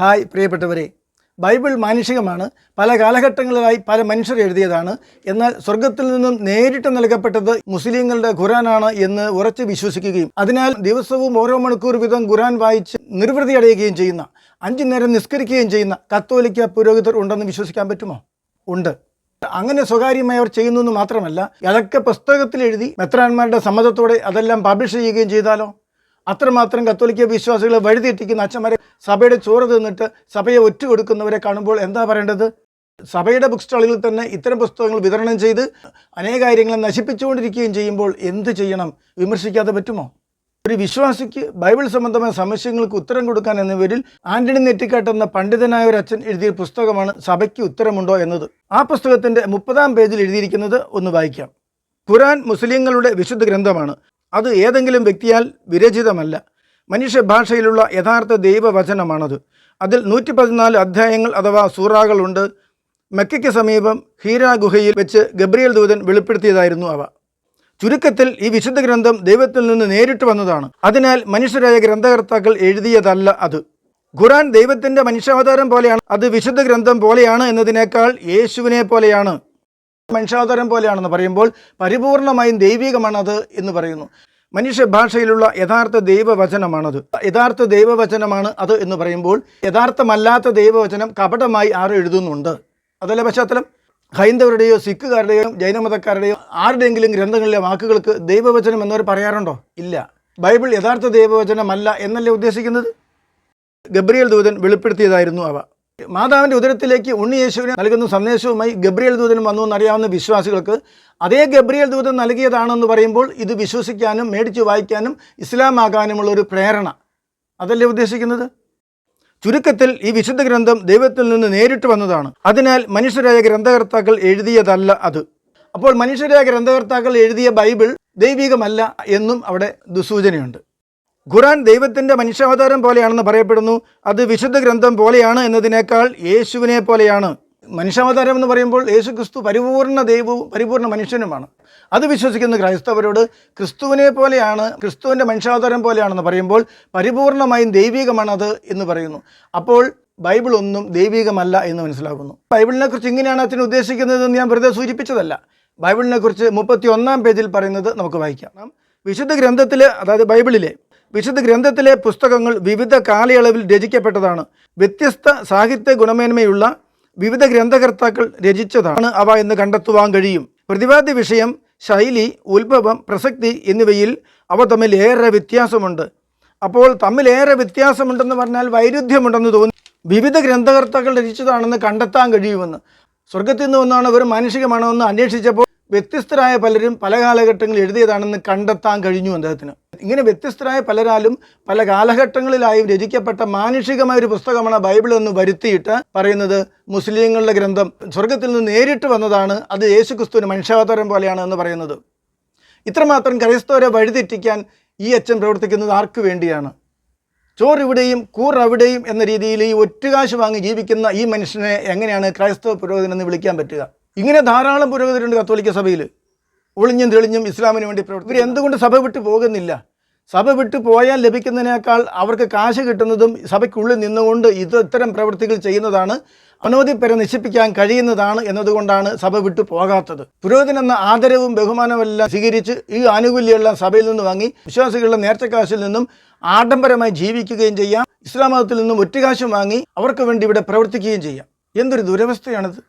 Hi പ്രിയപ്പെട്ടവരെ, Bible മാനുഷികമാണ്. പല കാലഘട്ടങ്ങളിലായി പല മനുഷ്യർ എഴുതിയതാണ്. എന്നാൽ സ്വർഗത്തിൽ നിന്നും നേരിട്ട് നൽകപ്പെട്ടത് മുസ്ലിങ്ങളുടെ ഖുറാനാണ് എന്ന് ഉറച്ച് വിശ്വസിക്കുകയും അതിനാൽ ദിവസവും ഓരോ മണിക്കൂർ വീതം ഖുറാൻ വായിച്ച് നിർവൃതി അടയുകയും ചെയ്യുന്ന, 5 നേരം നിസ്കരിക്കുകയും ചെയ്യുന്ന കത്തോലിക്ക പുരോഹിതർ ഉണ്ടെന്ന് വിശ്വസിക്കാൻ പറ്റുമോ? ഉണ്ട്. അങ്ങനെ സ്വകാര്യമായി അവർ ചെയ്യുന്നു എന്ന് മാത്രമല്ല, അതൊക്കെ പുസ്തകത്തിൽ എഴുതി മെത്രാന്മാരുടെ സമ്മതത്തോടെ അതെല്ലാം പബ്ലിഷ് ചെയ്യുകയും ചെയ്താലോ? അത്രമാത്രം കത്തോലിക്ക വിശ്വാസികളെ വഴിതെറ്റിക്കുന്ന അച്ഛന്മാരെ, സഭയുടെ ചോറ് തിന്നിട്ട് സഭയെ ഒറ്റുകൊടുക്കുന്നവരെ കാണുമ്പോൾ എന്താ പറയേണ്ടത്? സഭയുടെ ബുക്ക് സ്റ്റാളുകളിൽ തന്നെ ഇത്തരം പുസ്തകങ്ങൾ വിതരണം ചെയ്ത് അനേക കാര്യങ്ങളെ നശിപ്പിച്ചുകൊണ്ടിരിക്കുകയും ചെയ്യുമ്പോൾ എന്ത് ചെയ്യണം? വിമർശിക്കാതെ പറ്റുമോ? ഒരു വിശ്വാസിക്ക് ബൈബിൾ സംബന്ധമായ സംശയങ്ങൾക്ക് ഉത്തരം കൊടുക്കാൻ എന്ന പേരിൽ ആന്റണി നെറ്റിക്കാട്ട് എന്ന പണ്ഡിതനായ ഒരു അച്ഛൻ എഴുതിയ പുസ്തകമാണ് സഭയ്ക്ക് ഉത്തരമുണ്ടോ എന്നത്. ആ പുസ്തകത്തിൻ്റെ 30-ാം പേജിൽ എഴുതിയിരിക്കുന്നത് ഒന്ന് വായിക്കാം. ഖുറാൻ മുസ്ലിങ്ങളുടെ വിശുദ്ധ ഗ്രന്ഥമാണ്. അത് ഏതെങ്കിലും വ്യക്തിയാൽ വിരചിതമല്ല. മനുഷ്യഭാഷയിലുള്ള യഥാർത്ഥ ദൈവവചനമാണത്. അതിൽ 114 അധ്യായങ്ങൾ അഥവാ സൂറാകളുണ്ട്. മക്കയ്ക്ക് സമീപം ഹീര ഗുഹയിൽ വെച്ച് ഗബ്രിയേൽ ദൂതൻ വെളിപ്പെടുത്തിയതായിരുന്നു അവ. ചുരുക്കത്തിൽ ഈ വിശുദ്ധ ഗ്രന്ഥം ദൈവത്തിൽ നിന്ന് നേരിട്ട് വന്നതാണ്. അതിനാൽ മനുഷ്യരായ ഗ്രന്ഥകർത്താക്കൾ എഴുതിയതല്ല അത്. ഖുറാൻ ദൈവത്തിൻ്റെ മനുഷ്യാവതാരം പോലെയാണ്. അത് വിശുദ്ധ ഗ്രന്ഥം പോലെയാണ് എന്നതിനേക്കാൾ യേശുവിനെ പോലെയാണ്. മനുഷ്യാവതാരം പോലെയാണെന്ന് പറയുമ്പോൾ പരിപൂർണമായും ദൈവികമാണത് എന്ന് പറയുന്നു. മനുഷ്യഭാഷയിലുള്ള യഥാർത്ഥ ദൈവവചനമാണത്. യഥാർത്ഥ ദൈവവചനമാണ് അത് എന്ന് പറയുമ്പോൾ യഥാർത്ഥമല്ലാത്ത ദൈവവചനം കപടമായി ആരും എഴുതുന്നുണ്ട്. അതല്ല പശ്ചാത്തലം. ഹൈന്ദവരുടെയോ സിഖുകാരുടെയോ ജൈനമതക്കാരുടെയോ ആരുടെയെങ്കിലും ഗ്രന്ഥങ്ങളിലെ വാക്കുകൾക്ക് ദൈവവചനം എന്നവർ പറയാറുണ്ടോ? ഇല്ല. ബൈബിൾ യഥാർത്ഥ ദൈവവചനമല്ല എന്നല്ലേ ഉദ്ദേശിക്കുന്നത്? ഗബ്രിയേൽ ദൂതൻ വെളിപ്പെടുത്തിയതായിരുന്നു അവ. മാതാവിൻ്റെ ഉദരത്തിലേക്ക് ഉണ്ണി യേശുവിനെ നൽകുന്ന സന്ദേശവുമായി ഗബ്രിയേൽ ദൂതനും വന്നു എന്നറിയാവുന്ന വിശ്വാസികൾക്ക് അതേ ഗബ്രിയേൽ ദൂതൻ നൽകിയതാണെന്ന് പറയുമ്പോൾ ഇത് വിശ്വസിക്കാനും മേടിച്ച് വായിക്കാനും ഇസ്ലാം ആകാനുമുള്ളൊരു പ്രേരണ, അതല്ലേ ഉദ്ദേശിക്കുന്നത്? ചുരുക്കത്തിൽ ഈ വിശുദ്ധ ഗ്രന്ഥം ദൈവത്തിൽ നിന്ന് നേരിട്ട് വന്നതാണ്. അതിനാൽ മനുഷ്യരായ ഗ്രന്ഥകർത്താക്കൾ എഴുതിയതല്ല അത്. അപ്പോൾ മനുഷ്യരായ ഗ്രന്ഥകർത്താക്കൾ എഴുതിയ ബൈബിൾ ദൈവികമല്ല എന്നും അവിടെ ദുസൂചനയുണ്ട്. ഖുറാൻ ദൈവത്തിൻ്റെ മനുഷ്യാവതാരം പോലെയാണെന്ന് പറയപ്പെടുന്നു. അത് വിശുദ്ധ ഗ്രന്ഥം പോലെയാണ് എന്നതിനേക്കാൾ യേശുവിനെ പോലെയാണ്. മനുഷ്യാവതാരം എന്ന് പറയുമ്പോൾ യേശു ക്രിസ്തു പരിപൂർണ്ണ ദൈവവും പരിപൂർണ്ണ മനുഷ്യനുമാണ്. അത് വിശ്വസിക്കുന്ന ക്രൈസ്തവരോട് ക്രിസ്തുവിനെ പോലെയാണ്, ക്രിസ്തുവിൻ്റെ മനുഷ്യാവതാരം പോലെയാണെന്ന് പറയുമ്പോൾ പരിപൂർണമായും ദൈവികമാണത് എന്ന് പറയുന്നു. അപ്പോൾ ബൈബിൾ ഒന്നും ദൈവികമല്ല എന്ന് മനസ്സിലാകുന്നു. ബൈബിളിനെ കുറിച്ച് ഇങ്ങനെയാണ് അച്ഛൻ ഉദ്ദേശിക്കുന്നതെന്ന് ഞാൻ വെറുതെ സൂചിപ്പിച്ചതല്ല. ബൈബിളിനെ കുറിച്ച് 31-ാം പേജിൽ പറയുന്നത് നമുക്ക് വായിക്കാം. വിശുദ്ധ ഗ്രന്ഥത്തിലെ, അതായത് ബൈബിളിലെ വിശുദ്ധ ഗ്രന്ഥത്തിലെ പുസ്തകങ്ങൾ വിവിധ കാലയളവിൽ രചിക്കപ്പെട്ടതാണ്. വ്യത്യസ്ത സാഹിത്യ ഗുണമേന്മയുള്ള വിവിധ ഗ്രന്ഥകർത്താക്കൾ രചിച്ചതാണ് അവ എന്ന് കണ്ടെത്തുവാൻ കഴിയും. പ്രതിപാദ്യ വിഷയം, ശൈലി, ഉത്ഭവം, പ്രസക്തി എന്നിവയിൽ അവ തമ്മിൽ ഏറെ വ്യത്യാസമുണ്ട്. അപ്പോൾ തമ്മിലേറെ വ്യത്യാസമുണ്ടെന്ന് പറഞ്ഞാൽ വൈരുദ്ധ്യമുണ്ടെന്ന് തോന്നി. വിവിധ ഗ്രന്ഥകർത്താക്കൾ രചിച്ചതാണെന്ന് കണ്ടെത്താൻ കഴിയുമെന്ന്. സ്വർഗത്തിൽ നിന്ന് ഒന്നാണ് ഒരു മാനുഷികമാണോ എന്ന് അന്വേഷിച്ചപ്പോൾ വ്യത്യസ്തരായ പലരും പല കാലഘട്ടങ്ങളിൽ എഴുതിയതാണെന്ന് കണ്ടെത്താൻ കഴിഞ്ഞു അദ്ദേഹത്തിന്. ഇങ്ങനെ വ്യത്യസ്തരായ പലരാലും പല കാലഘട്ടങ്ങളിലായും രചിക്കപ്പെട്ട മാനുഷികമായ ഒരു പുസ്തകമാണ് ബൈബിൾ എന്ന് വരുത്തിയിട്ട് പറയുന്നത് മുസ്ലിങ്ങളുടെ ഗ്രന്ഥം സ്വർഗത്തിൽ നിന്ന് നേരിട്ട് വന്നതാണ്, അത് യേശു ക്രിസ്തുവിന് മനുഷ്യാവതാരം പോലെയാണ് എന്ന് പറയുന്നത്. ഇത്രമാത്രം ക്രൈസ്തവരെ വഴിതെറ്റിക്കാൻ ഈ അച്ഛൻ പ്രവർത്തിക്കുന്നത് ആർക്ക് വേണ്ടിയാണ്? ചോറിവിടെയും കൂർ അവിടെയും എന്ന രീതിയിൽ ഈ ഒറ്റുകാശ് വാങ്ങി ജീവിക്കുന്ന ഈ മനുഷ്യനെ എങ്ങനെയാണ് ക്രൈസ്തവ പുരോഹിതനെന്ന് വിളിക്കാൻ പറ്റുക? ഇങ്ങനെ ധാരാളം പുരോഹിതരുണ്ട് കത്തോലിക്ക സഭയിൽ. ഒളിഞ്ഞും തെളിഞ്ഞും ഇസ്ലാമിന് വേണ്ടി പ്രവർത്തിക്കും. ഇവർ എന്തുകൊണ്ട് സഭ വിട്ടു പോകുന്നില്ല? സഭ വിട്ടു പോയാൽ ലഭിക്കുന്നതിനേക്കാൾ അവർക്ക് കാശ് കിട്ടുന്നതും സഭയ്ക്കുള്ളിൽ നിന്നുകൊണ്ട് ഇത്തരം പ്രവൃത്തികൾ ചെയ്യുന്നതാണ്, അനവധി പേരെ നശിപ്പിക്കാൻ കഴിയുന്നതാണ് എന്നതുകൊണ്ടാണ് സഭ വിട്ടു പോകാത്തത്. പുരോഹിതൻ എന്ന ആദരവും ബഹുമാനമെല്ലാം സ്വീകരിച്ച് ഈ ആനുകൂല്യമെല്ലാം സഭയിൽ നിന്ന് വാങ്ങി വിശ്വാസികളുടെ നേർച്ചക്കാശിൽ നിന്നും ആഡംബരമായി ജീവിക്കുകയും ചെയ്യാം. ഇസ്ലാം മതത്തിൽ നിന്നും ഒറ്റുകാശും വാങ്ങി അവർക്ക് വേണ്ടി ഇവിടെ പ്രവർത്തിക്കുകയും ചെയ്യാം. എന്തൊരു ദുരവസ്ഥയാണിത്!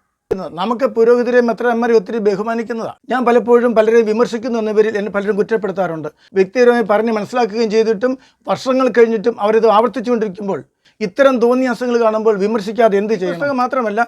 നമുക്ക് പുരോഹിതരെ മെത്രാന്മാരെ ഒത്തിരി ബഹുമാനിക്കുന്നതാണ്. ഞാൻ പലപ്പോഴും പലരെ വിമർശിക്കുന്നു എന്നവരിൽ എന്നെ പലരും കുറ്റപ്പെടുത്താറുണ്ട്. വ്യക്തിപരമായി പറഞ്ഞ് മനസ്സിലാക്കുകയും ചെയ്തിട്ടും വർഷങ്ങൾ കഴിഞ്ഞിട്ടും അവരിത് ആവർത്തിച്ചുകൊണ്ടിരിക്കുമ്പോൾ ഇത്തരം തോന്നിയാസങ്ങൾ കാണുമ്പോൾ വിമർശിക്കാതെ എന്ത് ചെയ്യും? പുസ്തകം മാത്രമല്ല,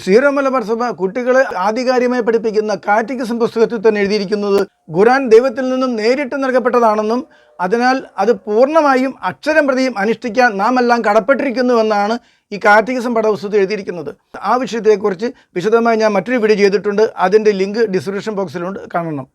സീറോ മലബാർ സഭ കുട്ടികളെ ആധികാരികമായി പഠിപ്പിക്കുന്ന കാറ്റഗിസം പുസ്തകത്തിൽ തന്നെ എഴുതിയിരിക്കുന്നത് ഖുറാൻ ദൈവത്തിൽ നിന്നും നേരിട്ട് നൽകപ്പെട്ടതാണെന്നും അതിനാൽ അത് പൂർണ്ണമായും അക്ഷരം പ്രതിയും അനുഷ്ഠിക്കാൻ നാം എല്ലാം കടപ്പെട്ടിരിക്കുന്നുവെന്നാണ് ഈ കാറ്റഗിസം പാഠപുസ്തകത്തിൽ എഴുതിയിരിക്കുന്നത്. ആ വിഷയത്തെക്കുറിച്ച് വിശദമായി ഞാൻ മറ്റൊരു വീഡിയോ ചെയ്തിട്ടുണ്ട്. അതിൻ്റെ ലിങ്ക് ഡിസ്ക്രിപ്ഷൻ ബോക്സിലുണ്ട്, കാണണം.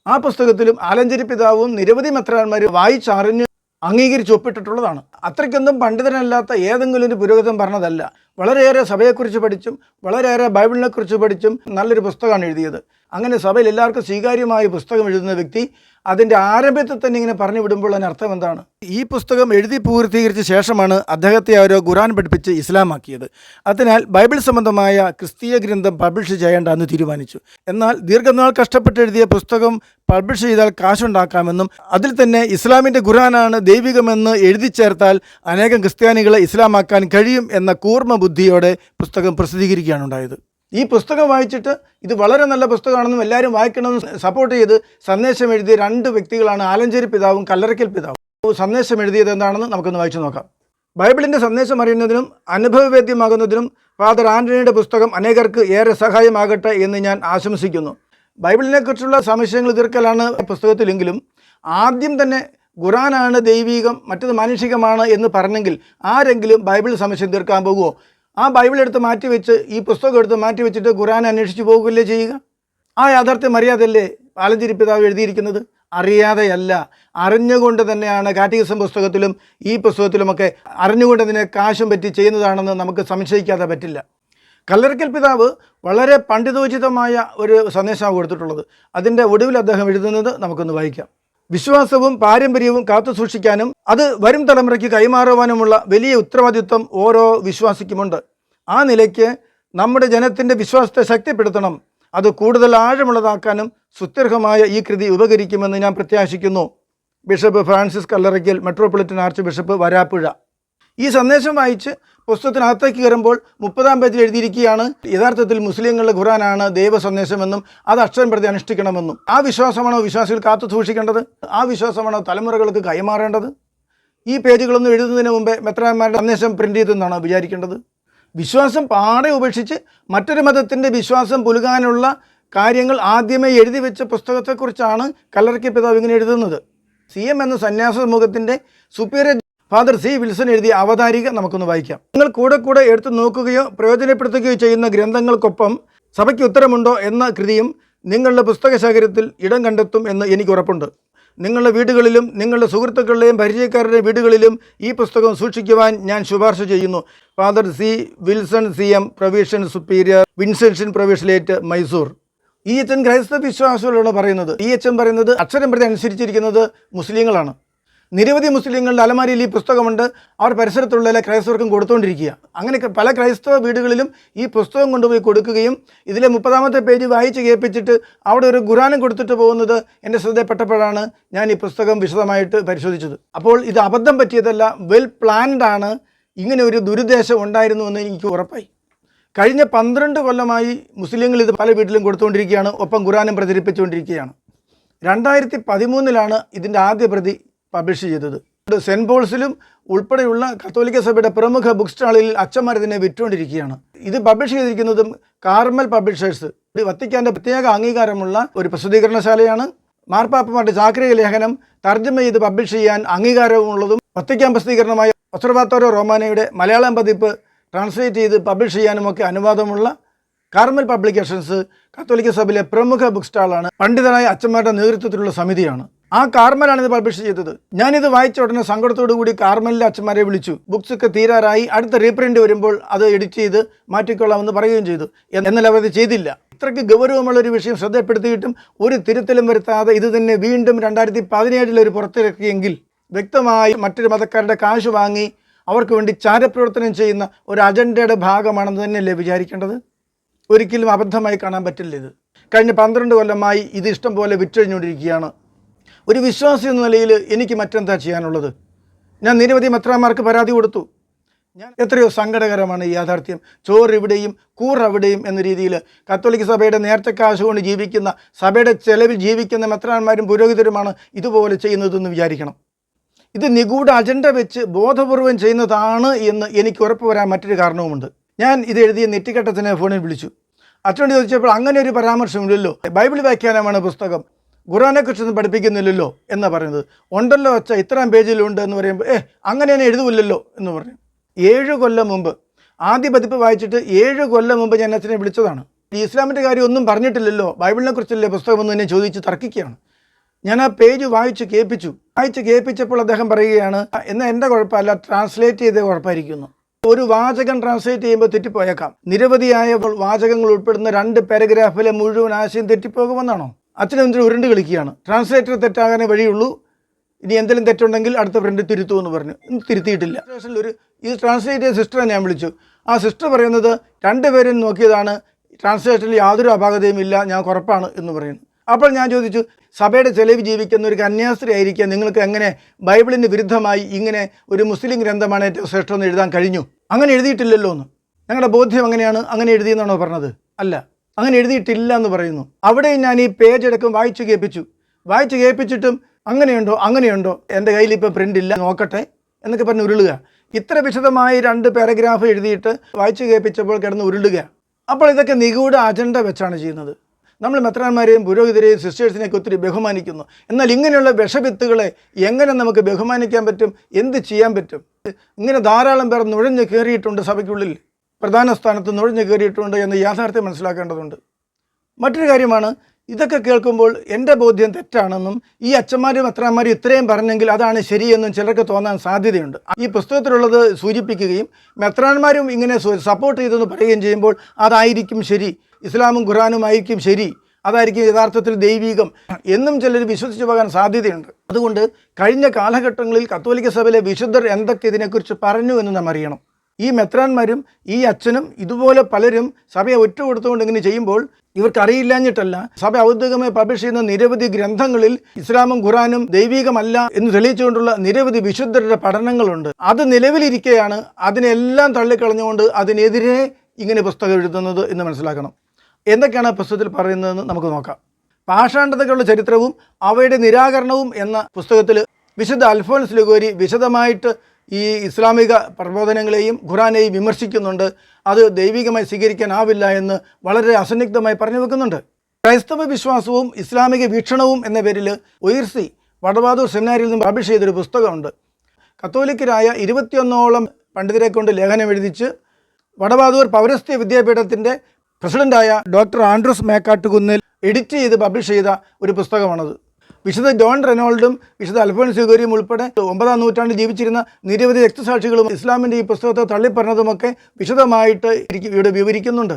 ആ പുസ്തകത്തിലും ആലഞ്ചേരി പിതാവും നിരവധി മെത്രാന്മാർ വായിച്ചറിഞ്ഞ് അംഗീകരിച്ച് ഒപ്പിട്ടിട്ടുള്ളതാണ്. അത്രയ്ക്കൊന്നും പണ്ഡിതനല്ലാത്ത ഏതെങ്കിലും ഒരു പുരോഹിതൻ പറഞ്ഞതല്ല. വളരെയേറെ സഭയെക്കുറിച്ച് പഠിച്ചും വളരെയേറെ ബൈബിളിനെക്കുറിച്ച് പഠിച്ചും നല്ലൊരു പുസ്തകമാണ് എഴുതിയത്. അങ്ങനെ സഭയിൽ എല്ലാവർക്കും സ്വീകാര്യമായ പുസ്തകം എഴുതുന്ന വ്യക്തി അതിൻ്റെ ആരംഭത്തിൽ തന്നെ ഇങ്ങനെ പറഞ്ഞു വിടുമ്പോൾ അതിന് അർത്ഥം എന്താണ്? ഈ പുസ്തകം എഴുതി പൂർത്തീകരിച്ച ശേഷമാണ് അദ്ദേഹത്തെ ആരോ ഖുർആൻ പഠിപ്പിച്ച് ഇസ്ലാമാക്കിയത്. അതിനാൽ ബൈബിൾ സംബന്ധമായ ക്രിസ്തീയ ഗ്രന്ഥം പബ്ലിഷ് ചെയ്യേണ്ട എന്ന് തീരുമാനിച്ചു. എന്നാൽ ദീർഘനാൾ കഷ്ടപ്പെട്ട് എഴുതിയ പുസ്തകം പബ്ലിഷ് ചെയ്താൽ കാശുണ്ടാക്കാമെന്നും അതിൽ തന്നെ ഇസ്ലാമിൻ്റെ ഖുർആനാണ് ദൈവികമെന്ന് എഴുതി ചേർത്താൽ അനേകം ക്രിസ്ത്യാനികളെ ഇസ്ലാമാക്കാൻ കഴിയും എന്ന കൂർമ്മ ബുദ്ധിയോടെ പുസ്തകം പ്രസിദ്ധീകരിക്കുകയാണ് ഉണ്ടായത്. ഈ പുസ്തകം വായിച്ചിട്ട് ഇത് വളരെ നല്ല പുസ്തകമാണെന്നും എല്ലാവരും വായിക്കണമെന്ന് സപ്പോർട്ട് ചെയ്ത് സന്ദേശം എഴുതിയ 2 വ്യക്തികളാണ് ആലഞ്ചേരി പിതാവും കല്ലറയ്ക്കൽ പിതാവും. സന്ദേശം എഴുതിയത് എന്താണെന്ന് നമുക്കൊന്ന് വായിച്ചു നോക്കാം. ബൈബിളിൻ്റെ സന്ദേശം അറിയുന്നതിനും അനുഭവവേദ്യമാകുന്നതിനും ഫാദർ ആൻ്റണിയുടെ പുസ്തകം അനേകർക്ക് ഏറെ സഹായമാകട്ടെ എന്ന് ഞാൻ ആശംസിക്കുന്നു. ബൈബിളിനെക്കുറിച്ചുള്ള സംശയങ്ങൾ തീർക്കലാണ് പുസ്തകത്തിലെങ്കിലും ആദ്യം തന്നെ ഖുർആനാണ് ദൈവികം, മറ്റത് മാനുഷികമാണ് എന്ന് പറഞ്ഞെങ്കിൽ ആരെങ്കിലും ബൈബിൾ സംശയം തീർക്കാൻ പോകുമോ? ആ ബൈബിൾ എടുത്ത് മാറ്റിവെച്ച് ഈ പുസ്തകം എടുത്ത് മാറ്റിവെച്ചിട്ട് ഖുർആൻ അന്വേഷിച്ച് പോകുകയല്ലേ ചെയ്യുക? ആ യാഥാർത്ഥ്യം അറിയാതല്ലേ ആലഞ്ചേരി പിതാവ് എഴുതിയിരിക്കുന്നത്? അറിയാതെയല്ല, അറിഞ്ഞുകൊണ്ട് തന്നെയാണ് കാറ്റഗിസം പുസ്തകത്തിലും ഈ പുസ്തകത്തിലുമൊക്കെ അറിഞ്ഞുകൊണ്ട് അതിനെ കാശും പറ്റി ചെയ്യുന്നതാണെന്ന് നമുക്ക് സംശയിക്കാതെ പറ്റില്ല. കല്ലറയ്ക്കൽ പിതാവ് വളരെ പണ്ഡിതോചിതമായ ഒരു സന്ദേശമാണ് കൊടുത്തിട്ടുള്ളത്. അതിൻ്റെ ഒടുവിൽ അദ്ദേഹം എഴുതുന്നത് നമുക്കൊന്ന് വായിക്കാം. വിശ്വാസവും പാരമ്പര്യവും കാത്തു സൂക്ഷിക്കാനും അത് വരും തലമുറയ്ക്ക് കൈമാറുവാനുമുള്ള വലിയ ഉത്തരവാദിത്വം ഓരോ വിശ്വാസിക്കുമുണ്ട്. ആ നിലയ്ക്ക് നമ്മുടെ ജനത്തിൻ്റെ വിശ്വാസത്തെ ശക്തിപ്പെടുത്തണം. അത് കൂടുതൽ ആഴമുള്ളതാക്കാനും സുത്യർഹമായ ഈ കൃതി ഉപകരിക്കുമെന്ന് ഞാൻ പ്രത്യാശിക്കുന്നു. Bishop Francis Kallarakkal, metropolitan archbishop, Varapuzha. ഈ സന്ദേശം വായിച്ച് പുസ്തകത്തിനകത്തേക്ക് കയറുമ്പോൾ 30-ാം പേജിൽ എഴുതിയിരിക്കുകയാണ് യഥാർത്ഥത്തിൽ മുസ്ലിങ്ങളുടെ ഖുർആനാണ് ദൈവ സന്ദേശമെന്നും അത് അക്ഷരം പ്രതി അനുഷ്ഠിക്കണമെന്നും. ആ വിശ്വാസമാണോ വിശ്വാസികൾ കാത്തു സൂക്ഷിക്കേണ്ടത്? ആ വിശ്വാസമാണോ തലമുറകൾക്ക് കൈമാറേണ്ടത്? ഈ പേജുകളൊന്നും എഴുതുന്നതിന് മുമ്പേ മെത്രാന്മാരുടെ സന്ദേശം പ്രിൻ്റ് ചെയ്തെന്നാണോ വിചാരിക്കേണ്ടത്? വിശ്വാസം പാടെ ഉപേക്ഷിച്ച് മറ്റൊരു മതത്തിൻ്റെ വിശ്വാസം പുലുകാനുള്ള കാര്യങ്ങൾ ആദ്യമേ എഴുതി വെച്ച പുസ്തകത്തെക്കുറിച്ചാണ് കല്ലറയ്ക്കൽ പിതാവ് ഇങ്ങനെ എഴുതുന്നത്. CM എന്ന സന്യാസ സമൂഹത്തിൻ്റെ സുപ്പീരിയർ ഫാദർ C. വിൽസൺ എഴുതിയ അവതാരിക നമുക്കൊന്ന് വായിക്കാം. നിങ്ങൾ കൂടെ എടുത്തു നോക്കുകയോ പ്രയോജനപ്പെടുത്തുകയോ ചെയ്യുന്ന ഗ്രന്ഥങ്ങൾക്കൊപ്പം സഭയ്ക്ക് ഉത്തരമുണ്ടോ എന്ന കൃതിയും നിങ്ങളുടെ പുസ്തകശേഖരത്തിൽ ഇടം കണ്ടെത്തും എന്ന് എനിക്ക് ഉറപ്പുണ്ട്. നിങ്ങളുടെ വീടുകളിലും നിങ്ങളുടെ സുഹൃത്തുക്കളുടെയും പരിചയക്കാരുടെയും വീടുകളിലും ഈ പുസ്തകം സൂക്ഷിക്കുവാൻ ഞാൻ ശുപാർശ ചെയ്യുന്നു. Father C. Wilson CM, provincial superior, Vincentian provincialate, Mysore. ഈ അച്ഛൻ ക്രൈസ്തവ വിശ്വാസികളാണ് പറയുന്നത്. ഈ അച്ഛൻ പറയുന്നത് അക്ഷരം പ്രതി അനുസരിച്ചിരിക്കുന്നത് മുസ്ലിങ്ങളാണ്. നിരവധി മുസ്ലിങ്ങളുടെ അലമാരിയിൽ ഈ പുസ്തകമുണ്ട്. അവർ പരിസരത്തുള്ള എല്ലാ ക്രൈസ്തവർക്കും കൊടുത്തുകൊണ്ടിരിക്കുക. അങ്ങനെ പല ക്രൈസ്തവ വീടുകളിലും ഈ പുസ്തകം കൊണ്ടുപോയി കൊടുക്കുകയും ഇതിലെ 30-ാമത്തെ പേജ് വായിച്ച് കേൾപ്പിച്ചിട്ട് അവിടെ ഒരു ഖുർആനും കൊടുത്തിട്ട് പോകുന്നത് എൻ്റെ ശ്രദ്ധയിൽപ്പെട്ടപ്പോഴാണ് ഞാൻ ഈ പുസ്തകം വിശദമായിട്ട് പരിശോധിച്ചത്. അപ്പോൾ ഇത് അബദ്ധം പറ്റിയതല്ല, വെൽ പ്ലാൻഡ് ആണ്. ഇങ്ങനെ ഒരു ദുരുദ്ദേശം ഉണ്ടായിരുന്നു എന്ന് എനിക്ക് ഉറപ്പായി. കഴിഞ്ഞ 12 കൊല്ലമായി മുസ്ലിങ്ങൾ ഇത് പല വീട്ടിലും കൊടുത്തുകൊണ്ടിരിക്കുകയാണ്, ഒപ്പം ഖുർആനും പ്രചരിപ്പിച്ചുകൊണ്ടിരിക്കുകയാണ്. 2013 ഇതിൻ്റെ ആദ്യ പ്രതി പബ്ലിഷ് ചെയ്തത്. സെൻറ്റ് പോൾസിലും ഉൾപ്പെടെയുള്ള കത്തോലിക്ക സഭയുടെ പ്രമുഖ ബുക്ക് സ്റ്റാളിൽ അച്ഛന്മാർ ഇതിനെ വിറ്റുകൊണ്ടിരിക്കുകയാണ്. ഇത് പബ്ലിഷ് ചെയ്തിരിക്കുന്നതും കാർമൽ പബ്ലിഷേഴ്സ്, വത്തിക്കാൻ്റെ പ്രത്യേക അംഗീകാരമുള്ള ഒരു പ്രസിദ്ധീകരണശാലയാണ്. മാർപ്പാപ്പമാരുടെ ചാക്രിക ലേഖനം തർജ്ജമ ചെയ്ത് പബ്ലിഷ് ചെയ്യാൻ അംഗീകാരമുള്ളതും വത്തിക്കാൻ പ്രസിദ്ധീകരണമായ ഒബ്സർവാത്തോറോ റോമാനയുടെ മലയാളം പതിപ്പ് ട്രാൻസ്ലേറ്റ് ചെയ്ത് പബ്ലിഷ് ചെയ്യാനുമൊക്കെ അനുവാദമുള്ള കാർമൽ പബ്ലിക്കേഷൻസ് കത്തോലിക്ക സഭയിലെ പ്രമുഖ ബുക്ക് സ്റ്റാളാണ്. പണ്ഡിതരായ അച്ഛന്മാരുടെ നേതൃത്വത്തിലുള്ള സമിതിയാണ്. ആ കാർമലാണ് ഇത് പബ്ലിഷ് ചെയ്തത്. ഞാനിത് വായിച്ച ഉടനെ സങ്കടത്തോടു കൂടി കാർമലിലെ അച്ഛന്മാരെ വിളിച്ചു. ബുക്സ് ഒക്കെ തീരാറായി, അടുത്ത റീപ്രിൻ്റ് വരുമ്പോൾ അത് എഡിറ്റ് ചെയ്ത് മാറ്റിക്കൊള്ളാമെന്ന് പറയുകയും ചെയ്തു. എന്നാൽ അവരത് ചെയ്തില്ല. ഇത്രയ്ക്ക് ഗൗരവമുള്ളൊരു വിഷയം ശ്രദ്ധപ്പെടുത്തിയിട്ടും ഒരു തിരുത്തലും വരുത്താതെ ഇത് തന്നെ വീണ്ടും 2017 പുറത്തിറക്കിയെങ്കിൽ വ്യക്തമായി മറ്റൊരു മതക്കാരുടെ കാശ് വാങ്ങി അവർക്ക് വേണ്ടി ചാരപ്രവർത്തനം ചെയ്യുന്ന ഒരു അജണ്ടയുടെ ഭാഗമാണെന്ന് തന്നെയല്ലേ വിചാരിക്കേണ്ടത്? ഒരിക്കലും അബദ്ധമായി കാണാൻ പറ്റില്ല. ഇത് കഴിഞ്ഞ 12 കൊല്ലമായി ഇത് ഇഷ്ടം പോലെ വിറ്റഴിഞ്ഞുകൊണ്ടിരിക്കുകയാണ്. ഒരു വിശ്വാസി എന്ന നിലയിൽ എനിക്ക് മറ്റെന്താ ചെയ്യാനുള്ളത്? ഞാൻ നിരവധി മെത്രാന്മാർക്ക് പരാതി കൊടുത്തു. എത്രയോ സങ്കടകരമാണ് ഈ യാഥാർത്ഥ്യം. ചോറ് ഇവിടെയും കൂർ അവിടെയും എന്ന രീതിയിൽ കത്തോലിക്ക സഭയുടെ നേരത്തെ കാശ് കൊണ്ട് ജീവിക്കുന്ന, സഭയുടെ ചെലവിൽ ജീവിക്കുന്ന മെത്രാന്മാരും പുരോഹിതരുമാണ് ഇതുപോലെ ചെയ്യുന്നതെന്ന് വിചാരിക്കണം. ഇത് നിഗൂഢ അജണ്ട വെച്ച് ബോധപൂർവം ചെയ്യുന്നതാണ് എന്ന് എനിക്ക് ഉറപ്പ് വരാൻ മറ്റൊരു കാരണവുമുണ്ട്. ഞാൻ ഇത് എഴുതിയ നെറ്റിക്കട്ടത്തിനെ ഫോണിൽ വിളിച്ചു. അച്ഛനോട് ചോദിച്ചപ്പോൾ അങ്ങനെ ഒരു പരാമർശമില്ലല്ലോ, ബൈബിൾ വ്യാഖ്യാനമാണ് പുസ്തകം, ഖുർആനെക്കുറിച്ചൊന്നും പഠിപ്പിക്കുന്നില്ലല്ലോ എന്നാണ് പറയുന്നത്. ഉണ്ടല്ലോ അച്ഛ, ഇത്രയും പേജിലുണ്ട് എന്ന് പറയുമ്പോൾ അങ്ങനെ തന്നെ എഴുതുമില്ലല്ലോ എന്ന് പറഞ്ഞു. 7 കൊല്ലം മുമ്പ് ആദ്യ പതിപ്പ് വായിച്ചിട്ട് 7 കൊല്ലം മുമ്പ് ഞാൻ അച്ഛനെ വിളിച്ചതാണ്. ഈ ഇസ്ലാമിൻ്റെ കാര്യം ഒന്നും പറഞ്ഞിട്ടില്ലല്ലോ, ബൈബിളിനെ കുറിച്ചല്ലേ പുസ്തകമൊന്നും എന്നെ ചോദിച്ച് തർക്കിക്കുകയാണ്. ഞാൻ ആ പേജ് വായിച്ച് കേൾപ്പിച്ചപ്പോൾ അദ്ദേഹം പറയുകയാണ്, എന്നാൽ എൻ്റെ കുഴപ്പമല്ല, ട്രാൻസ്ലേറ്റ് ചെയ്തേ കുഴപ്പമായിരിക്കുന്നു. ഒരു വാചകം ട്രാൻസ്ലേറ്റ് ചെയ്യുമ്പോൾ തെറ്റിപ്പോയേക്കാം. നിരവധിയായ വാചകങ്ങൾ ഉൾപ്പെടുന്ന 2 പാരഗ്രാഫിലെ മുഴുവൻ ആശയം തെറ്റിപ്പോകുമെന്നാണോ? അച്ഛനെന്തൊരു ഉരുണ്ട് കളിക്കുകയാണ്. ട്രാൻസ്ലേറ്റർ തെറ്റാകാനേ വഴിയുള്ളൂ, ഇനി എന്തെങ്കിലും തെറ്റുണ്ടെങ്കിൽ അടുത്ത ഫ്രണ്ട് തിരുത്തൂ എന്ന് പറഞ്ഞു. തിരുത്തിയിട്ടില്ല. ഈ ട്രാൻസ്ലേറ്റ് ചെയ്ത സിസ്റ്ററെ ഞാൻ വിളിച്ചു. ആ സിസ്റ്റർ പറയുന്നത് 2 പേരും നോക്കിയതാണ്, ട്രാൻസ്ലേഷനിൽ യാതൊരു അപാകതയും ഇല്ല, ഞാൻ ഉറപ്പാണ് എന്ന് പറയുന്നു. അപ്പോൾ ഞാൻ ചോദിച്ചു, സഭയുടെ ചെലവ് ജീവിക്കുന്ന ഒരു കന്യാസ്ത്രീ ആയിരിക്കുക നിങ്ങൾക്ക് എങ്ങനെ ബൈബിളിന് വിരുദ്ധമായി ഇങ്ങനെ ഒരു മുസ്ലിം ഗ്രന്ഥമാണ് ഏറ്റവും ശ്രേഷ്ഠമെന്ന് എഴുതാൻ കഴിഞ്ഞു? അങ്ങനെ എഴുതിയിട്ടില്ലല്ലോ എന്ന്. ഞങ്ങളുടെ ബോധ്യം അങ്ങനെയാണ്, അങ്ങനെ എഴുതിയെന്നാണോ പറഞ്ഞത്? അല്ല, അങ്ങനെ എഴുതിയിട്ടില്ല എന്ന് പറയുന്നു. അവിടെയും ഞാൻ ഈ പേജ് അടക്കം വായിച്ചു കേൾപ്പിച്ചിട്ടും അങ്ങനെയുണ്ടോ എൻ്റെ കയ്യിൽ ഇപ്പോൾ പ്രിൻ്റ് ഇല്ല, നോക്കട്ടെ എന്നൊക്കെ പറഞ്ഞ് ഉരുളുക. ഇത്ര വിശദമായി 2 പാരഗ്രാഫ് എഴുതിയിട്ട് വായിച്ചു കേൾപ്പിച്ചപ്പോൾ കിടന്ന് ഉരുളുക. അപ്പോൾ ഇതൊക്കെ നിഗൂഢ അജണ്ട വെച്ചാണ് ചെയ്യുന്നത്. നമ്മൾ മെത്രാന്മാരെയും പുരോഹിതരെയും സിസ്റ്റേഴ്സിനെയൊക്കെ ഒത്തിരി ബഹുമാനിക്കുന്നു. എന്നാൽ ഇങ്ങനെയുള്ള വിഷവിത്തുകളെ എങ്ങനെ നമുക്ക് ബഹുമാനിക്കാൻ പറ്റും? എന്ത് ചെയ്യാൻ പറ്റും? ഇങ്ങനെ ധാരാളം പേർ നുഴഞ്ഞു കയറിയിട്ടുണ്ട്, സഭയ്ക്കുള്ളിൽ പ്രധാന സ്ഥാനത്ത് നുഴഞ്ഞു കയറിയിട്ടുണ്ട് എന്ന് യാഥാർത്ഥ്യം മനസ്സിലാക്കേണ്ടതുണ്ട്. മറ്റൊരു കാര്യമാണ്, ഇതൊക്കെ കേൾക്കുമ്പോൾ എൻ്റെ ബോധ്യം തെറ്റാണെന്നും ഈ അച്ഛന്മാരും മെത്രാന്മാരും ഇത്രയും പറഞ്ഞെങ്കിൽ അതാണ് ശരിയെന്നും ചിലർക്ക് തോന്നാൻ സാധ്യതയുണ്ട്. ഈ പുസ്തകത്തിലുള്ളത് സൂചിപ്പിക്കുകയും മെത്രാന്മാരും ഇങ്ങനെ സപ്പോർട്ട് ചെയ്തെന്ന് പറയുകയും ചെയ്യുമ്പോൾ അതായിരിക്കും ശരി, ഇസ്ലാമും ഖുറാനും ആയിരിക്കും ശരി, അതായിരിക്കും യഥാർത്ഥത്തിൽ ദൈവീകം എന്നും ചിലർ വിശ്വസിച്ച് പോകാൻ സാധ്യതയുണ്ട്. അതുകൊണ്ട് കഴിഞ്ഞ കാലഘട്ടങ്ങളിൽ കത്തോലിക്ക സഭയിലെ വിശുദ്ധർ എന്തൊക്കെ ഇതിനെക്കുറിച്ച് പറഞ്ഞു എന്ന് നാം അറിയണം. ഈ മെത്രാന്മാരും ഈ അച്ഛനും ഇതുപോലെ പലരും സഭയെ ഒറ്റുകൊടുത്തുകൊണ്ട് ഇങ്ങനെ ചെയ്യുമ്പോൾ ഇവർക്കറിയില്ലാഞ്ഞിട്ടല്ല, സഭ ഔദ്യോഗികമായി പബ്ലിഷ് ചെയ്യുന്ന നിരവധി ഗ്രന്ഥങ്ങളിൽ ഇസ്ലാമും ഖുറാനും ദൈവികമല്ല എന്ന് തെളിയിച്ചുകൊണ്ടുള്ള നിരവധി വിശുദ്ധരുടെ പഠനങ്ങളുണ്ട്. അത് നിലവിലിരിക്കെയാണ് അതിനെല്ലാം തള്ളിക്കളഞ്ഞുകൊണ്ട് അതിനെതിരെ ഇങ്ങനെ പുസ്തകം എഴുതുന്നത് എന്ന് മനസ്സിലാക്കണം. എന്തൊക്കെയാണ് പുസ്തകത്തിൽ പറയുന്നതെന്ന് നമുക്ക് നോക്കാം. പാഷാണ്ഡതകളുടെ ചരിത്രവും അവയുടെ നിരാകരണവും എന്ന പുസ്തകത്തിൽ വിശുദ്ധ അൽഫോൻസ് ലിഗോരി വിശദമായിട്ട് ഈ ഇസ്ലാമിക പ്രബോധനങ്ങളെയും ഖുറാനെയും വിമർശിക്കുന്നുണ്ട്. അത് ദൈവികമായി സ്വീകരിക്കാനാവില്ല എന്ന് വളരെ അസന്നിഗ്ധമായി പറഞ്ഞു വെക്കുന്നുണ്ട്. ക്രൈസ്തവ വിശ്വാസവും ഇസ്ലാമിക വീക്ഷണവും എന്ന പേരിൽ ഒയിർസി വടവാതൂർ സെമിനാരിയിൽ നിന്ന് പബ്ലിഷ് ചെയ്തൊരു പുസ്തകമുണ്ട്. കത്തോലിക്കരായ 21ഓളം പണ്ഡിതരെ കൊണ്ട് ലേഖനം എഴുതിച്ച് വടവാതൂർ പൗരസ്ത്യ വിദ്യാപീഠത്തിൻ്റെ പ്രസിഡൻ്റായ ഡോക്ടർ ആൻഡ്രൂസ് മേക്കാട്ടുകുന്നിൽ എഡിറ്റ് ചെയ്ത് പബ്ലിഷ് ചെയ്ത ഒരു പുസ്തകമാണത്. വിശുദ്ധ ജോൺ റെനോൾഡും വിശുദ്ധ അൽഫോൻസ് ലിഗോരിയും ഉൾപ്പെടെ 9-ാം നൂറ്റാണ്ടിൽ ജീവിച്ചിരുന്ന നിരവധി രക്തസാക്ഷികളും ഇസ്ലാമിൻ്റെ ഈ പുസ്തകത്തെ തള്ളിപ്പറഞ്ഞതുമൊക്കെ വിശദമായിട്ട് ഇവിടെ വിവരിക്കുന്നുണ്ട്.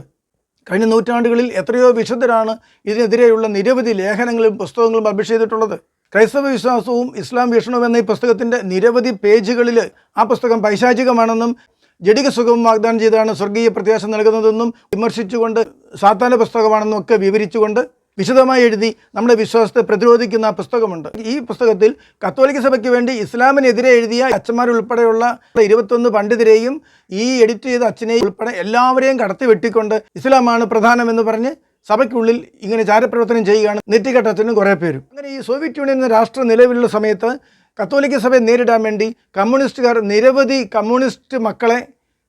കഴിഞ്ഞ നൂറ്റാണ്ടുകളിൽ എത്രയോ വിശുദ്ധരാണ് ഇതിനെതിരെയുള്ള നിരവധി ലേഖനങ്ങളും പുസ്തകങ്ങളും പബ്ലിഷ് ചെയ്തിട്ടുള്ളത്. ക്രൈസ്തവ വിശ്വാസവും ഇസ്ലാം വീക്ഷണവും എന്ന ഈ പുസ്തകത്തിൻ്റെ നിരവധി പേജുകളിൽ ആ പുസ്തകം പൈശാചികമാണെന്നും ജഡിക സുഖവും വാഗ്ദാനം ചെയ്താണ് സ്വർഗീയ പ്രത്യാശ നൽകുന്നതെന്നും വിമർശിച്ചുകൊണ്ട് സാത്താൻ്റെ പുസ്തകമാണെന്നും ഒക്കെ വിവരിച്ചുകൊണ്ട് വിശദമായി എഴുതി നമ്മുടെ വിശ്വാസത്തെ പ്രതിരോധിക്കുന്ന പുസ്തകമുണ്ട്. ഈ പുസ്തകത്തിൽ കത്തോലിക്ക സഭയ്ക്ക് വേണ്ടി ഇസ്ലാമിനെതിരെ എഴുതിയ അച്ഛന്മാരുൾപ്പെടെയുള്ള 21 പണ്ഡിതരെയും ഈ എഡിറ്റ് ചെയ്ത അച്ഛനെയും ഉൾപ്പെടെ എല്ലാവരെയും കടത്തി വെട്ടിക്കൊണ്ട് ഇസ്ലാമാണ് പ്രധാനമെന്ന് പറഞ്ഞ് സഭയ്ക്കുള്ളിൽ ഇങ്ങനെ ചാരപ്രവർത്തനം ചെയ്യുകയാണ് നെറ്റിക്കട്ടത്തിന് കുറേ പേരും. അങ്ങനെ ഈ സോവിയറ്റ് യൂണിയൻ എന്ന രാഷ്ട്രം നിലവിലുള്ള സമയത്ത് കത്തോലിക്ക സഭയെ നേരിടാൻ വേണ്ടി കമ്മ്യൂണിസ്റ്റുകാർ നിരവധി കമ്മ്യൂണിസ്റ്റ് മക്കളെ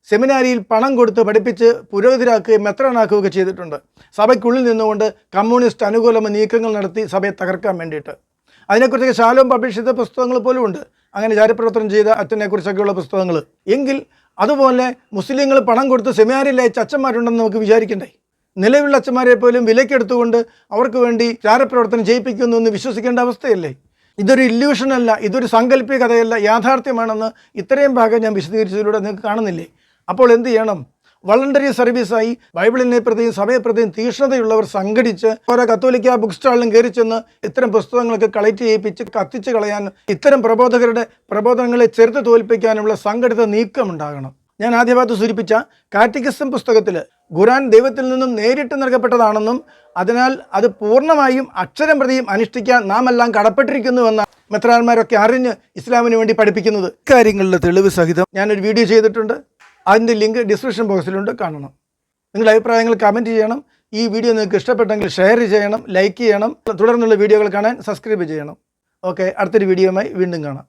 സെമിനാരിയിൽ പണം കൊടുത്ത് പഠിപ്പിച്ച് പുരോഹിതരാക്കുകയും മെത്രാനാക്കുകയൊക്കെ ചെയ്തിട്ടുണ്ട്. സഭയ്ക്കുള്ളിൽ നിന്നുകൊണ്ട് കമ്മ്യൂണിസ്റ്റ് അനുകൂല നീക്കങ്ങൾ നടത്തി സഭയെ തകർക്കാൻ വേണ്ടിയിട്ട്. അതിനെക്കുറിച്ചൊക്കെ ശാലോം പബ്ലിഷ് ചെയ്ത പുസ്തകങ്ങൾ പോലും ഉണ്ട്, അങ്ങനെ ചാരപ്രവർത്തനം ചെയ്ത അച്ഛനെക്കുറിച്ചൊക്കെയുള്ള പുസ്തകങ്ങൾ. എങ്കിൽ അതുപോലെ മുസ്ലിങ്ങൾ പണം കൊടുത്ത് സെമിനാരിയിൽ അയച്ച അച്ഛന്മാരുണ്ടെന്ന് നമുക്ക് വിചാരിക്കണ്ടേ? നിലവിലുള്ള അച്ഛന്മാരെ പോലും വിലക്കെടുത്തുകൊണ്ട് അവർക്ക് വേണ്ടി ചാരപ്രവർത്തനം ചെയ്യിപ്പിക്കുന്നു എന്ന് വിശ്വസിക്കേണ്ട അവസ്ഥയല്ലേ? ഇതൊരു ഇല്യൂഷനല്ല, ഇതൊരു സാങ്കല്പിക കഥയല്ല, യാഥാർത്ഥ്യമാണെന്ന് ഇത്രയും ഭാഗം ഞാൻ വിശദീകരിച്ചതിലൂടെ നിങ്ങൾക്ക് കാണുന്നില്ലേ? അപ്പോൾ എന്ത് ചെയ്യണം? വളണ്ടറി സർവീസായി ബൈബിളിനെ പ്രതിയും സഭയെ പ്രതിയും തീക്ഷ്ണതയുള്ളവർ സംഘടിച്ച് ഓരോ കത്തോലിക്ക ബുക്ക് സ്റ്റാളിലും കയറി ചെന്ന് ഇത്തരം പുസ്തകങ്ങളൊക്കെ കളക്ട് ചെയ്യിപ്പിച്ച് കത്തിച്ച് കളയാൻ, ഇത്തരം പ്രബോധകരുടെ പ്രബോധനങ്ങളെ ചെറുത്ത് തോൽപ്പിക്കാനുള്ള സംഘടിത നീക്കമുണ്ടാകണം. ഞാൻ ആദ്യ ഭാഗത്ത് സൂചിപ്പിച്ച കാറ്റക്കിസം പുസ്തകത്തിൽ ഖുറാൻ ദൈവത്തിൽ നിന്നും നേരിട്ട് നൽകപ്പെട്ടതാണെന്നും അതിനാൽ അത് പൂർണ്ണമായും അക്ഷരം പ്രതിയും അനുഷ്ഠിക്കാൻ നാം എല്ലാം കടപ്പെട്ടിരിക്കുന്നുവെന്ന മെത്രാന്മാരൊക്കെ അറിഞ്ഞ് ഇസ്ലാമിന് വേണ്ടി പഠിപ്പിക്കുന്നത്. കാര്യങ്ങളുടെ തെളിവ് സഹിതം ഞാനൊരു വീഡിയോ ചെയ്തിട്ടുണ്ട്. അതിൻ്റെ ലിങ്ക് ഡിസ്ക്രിപ്ഷൻ ബോക്സിലുണ്ട്, കാണണം. നിങ്ങളുടെ അഭിപ്രായങ്ങൾ കമൻറ്റ് ചെയ്യണം. ഈ വീഡിയോ നിങ്ങൾക്ക് ഇഷ്ടപ്പെട്ടെങ്കിൽ ഷെയർ ചെയ്യണം, ലൈക്ക് ചെയ്യണം. തുടർന്നുള്ള വീഡിയോകൾ കാണാൻ സബ്സ്ക്രൈബ് ചെയ്യണം. ഓക്കെ, അടുത്തൊരു വീഡിയോയുമായി വീണ്ടും കാണാം.